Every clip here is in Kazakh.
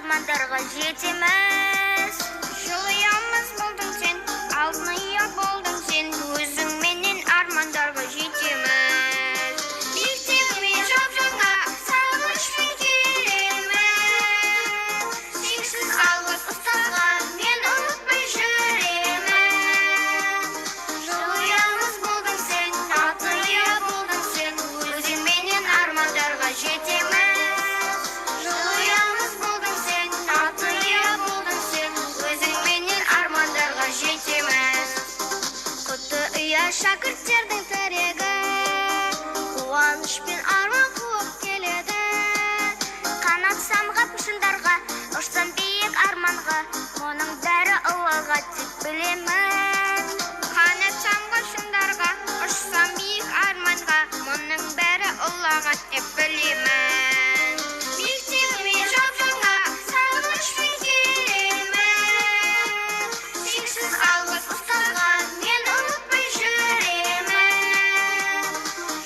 армандарға жетеміз. Жылыямыз болдың сен, алтыния болдың сен, өзіңменен армандарға жетеміз. Мектебіме жап-жаңа сағынышпен келемін, шексіз алғыс ұстазға мен ұмытпай жүремін. Жылыямыз болдың сен, алтыния болдың сен, өзіңменен армандарға жетеміз. Жылыямыз болдың сен, алтыния болдың сен, өзіңменен армандарға жетеміз. Құтты ұя шәкірттердің тірегі, қуаныш пен арман қуып келеді. Қанат самғап шыңдарға, ұшсам биік арманға, мұның бәрі Аллаға тек білемін. Қанат самғап шыңдарға, ұшсам биік арманға, мұның бәрі Аллаға тек білемін. Мектебіме жап-жаңа сағынышпен келемін, шексіз алғыс ұстазға мен ұмытпай жүремін.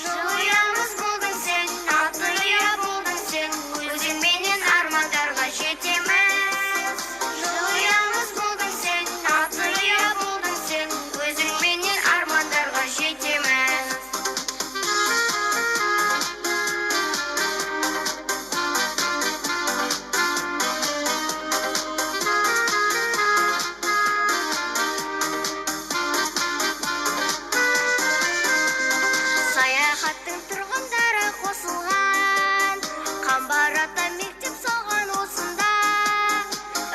Жылыямыз болдың сен, алтыния болдың сен, өзіңменен армандарға жетеміз. Жылыямыз болдың сен, алтыния болдың сен, өзіңменен армандарға жетеміз. Саяхаттың тұрғындары қосылған, қамбар ата мектеп салған осында.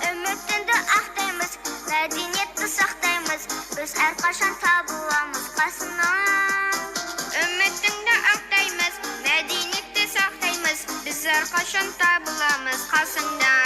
Үмітіңді ақтаймыз, мәдениетті сақтаймыз, біз әрқашан табыламыз қасынан. Үмітіңді ақтаймыз, мәдениетті сақтаймыз, біз әрқашан табыламыз қасыңдан.